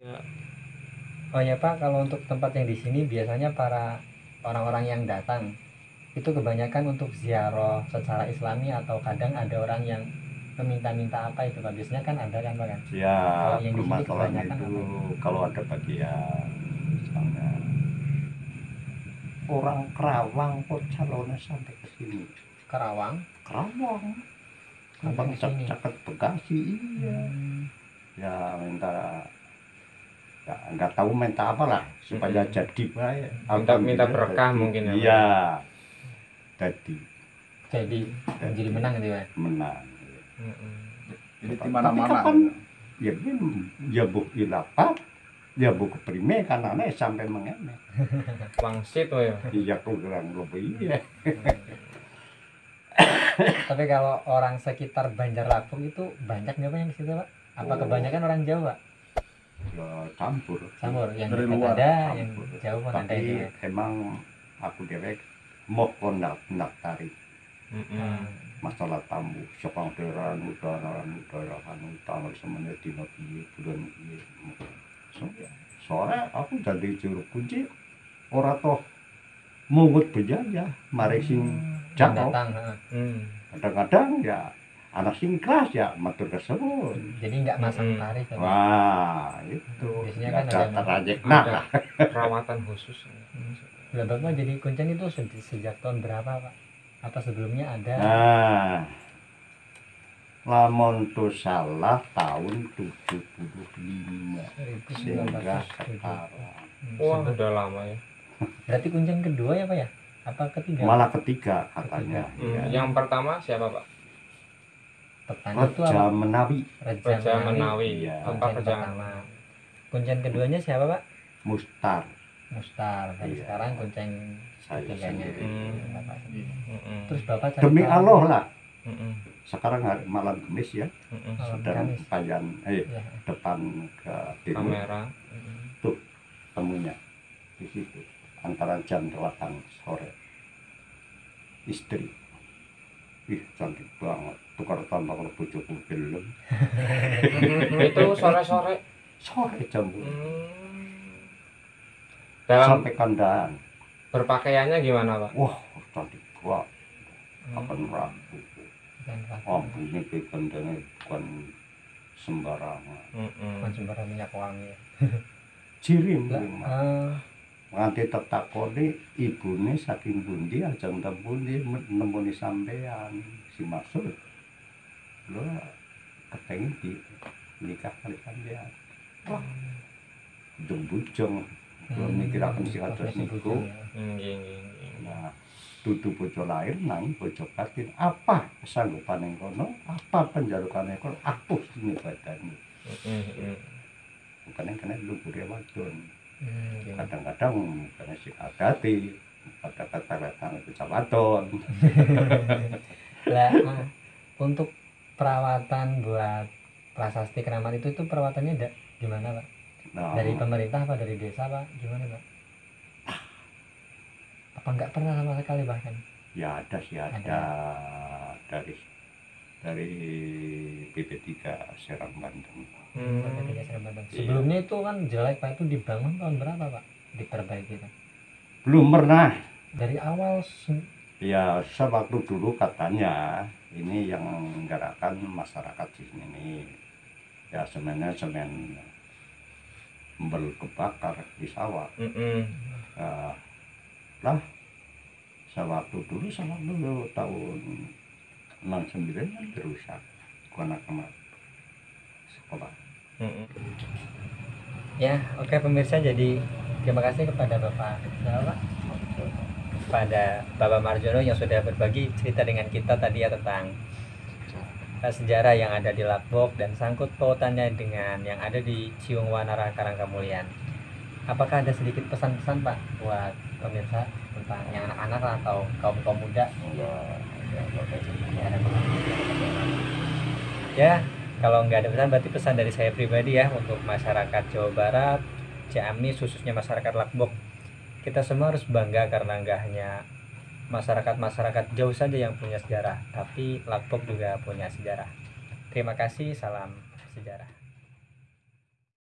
Ya. Oh ya Pak, kalau untuk tempat yang di sini biasanya para orang-orang yang datang itu kebanyakan untuk ziarah secara Islami atau kadang ada orang yang meminta-minta apa itu Pak? Biasanya kan ada kan Pak kan? Ya, Kalau yang di sini permasalahan kebanyakan itu apa itu? kalau ada bagian misalnya orang Kerawang kok calonnya sampai ke sini. Kerawang Kerawang, sampai Abang ke sini. caket Bekasi, iya. Ya minta, ya nggak tahu minta apa lah supaya jadi baik. Minta berkah mungkin ya, Pak. Iya, jadi Jadi menang gitu ya. menang. Jadi di Tapi mana-mana. kapan ya ya bu ilapa ya bu keprime kan aneh sampai mengemek. Wangsit oh ya. Iya kurang lebih iya. Tapi kalau orang sekitar Banjarlampung itu banyak nggak Pak yang di situ Pak? Apa Oh. kebanyakan orang Jawa? Ya campur. Campur, yang Dari dekat luar, ada, campur. yang jauh pun ada Tapi itu ya. emang aku dewek mau kondak tarik masalah tamu sokong teran udara anu tanggal semenit dino piye bulan piye. Soalnya aku jadi juru kunci ora toh mungut bejaya mari sing Yang jauh. datang, heeh. Kadang-kadang ya anak sing keras ya matur tersebut. Jadi nggak masang tarif ya, Pak? Wah itu Biasanya nggak kan ada terajek Ada nah. perawatan khusus. Lah Bapak jadi kuncen itu sejak tahun berapa Pak? Apa sebelumnya ada? Nah, lamun tu salah tahun 75 sehingga 1970. sekarang Wah, udah lama ya. Berarti kuncen kedua ya Pak ya? Apa ketiga? malah ketiga katanya. Ya. Yang pertama siapa, Pak? Petani itu Raja apa? Menawi Raja Menawi. Iya. Apa Kuncen Raja? pertama. Kuncen keduanya siapa Pak? Mustar Mustar. Dan Iya. sekarang kuncen saya ketiganya. sendiri. Bapak sendiri. Mm-mm. Terus Bapak cari Demi tahu Allah lah. Mm-mm. Sekarang hari malam Kamis ya, Mm-mm. malam sedang Kamis. payan Ya. depan ke timur Kamera. temunya di situ antara jam 8 sore. Istri, ih cantik banget. Tukar tambah kalau bojoku gelem. Itu sore-sore. Sore jam Dalam sampai kandang. berpakaiannya gimana, Pak? Wah, cantik banget. Kapan rabu. Dan Pak. Lampunya ke kandangnya bukan sembarangan. Bukan sembarang minyak wangi. Cirim Lah, memang. Nganti tetakone ibune saking pundi ajeng tempundi nemoni sampean si maksud. Lho kepengin di nikah kali sampean. Wah. Bujung-bujung. Belum mikiraken sing atus niku. Nggih, nggih, nggih. Nah, dudu bojo lahir nang bojo batin. Apa kesanggupan yang kono? Apa penjarukane kono? Aku sing badani. Bukan yang kena lubure wadon. Kadang-kadang karena si adati pada kata-kata kecamatan. Lah, untuk perawatan buat prasasti keramat itu perawatannya gimana Pak? Nah, Dari pemerintah apa dari desa Pak? Gimana Pak? Apa nggak pernah sama sekali bahkan? ya ada sih ada dari BP3 Serang Banten. Ketika saya Banten. Sebelumnya itu kan jelek Pak, itu dibangun tahun berapa Pak? Diperbaiki Pak? Belum pernah. Dari awal Ya sewaktu dulu katanya ini yang menggerakkan masyarakat di sini nih. Ya semennya semen kebakar di sawah. Lah sewaktu dulu tahun 69 kan dirusak anak kamar sekolah. ya. Oke pemirsa, jadi terima kasih kepada Bapak kepada Bapak Marjono yang sudah berbagi cerita dengan kita tadi ya tentang sejarah yang ada di Lakbok dan sangkut pautannya dengan yang ada di Ciung Wanara Karangkamulian. Apakah ada sedikit pesan-pesan Pak buat pemirsa tentang yang anak-anak lah, atau kaum muda? Ya, kalau nggak ada pesan berarti pesan dari saya pribadi ya untuk masyarakat Jawa Barat, Ciamis, khususnya masyarakat Lakbok. Kita semua harus bangga karena nggak hanya masyarakat jauh saja yang punya sejarah, tapi Lakbok juga punya sejarah. Terima kasih, salam sejarah.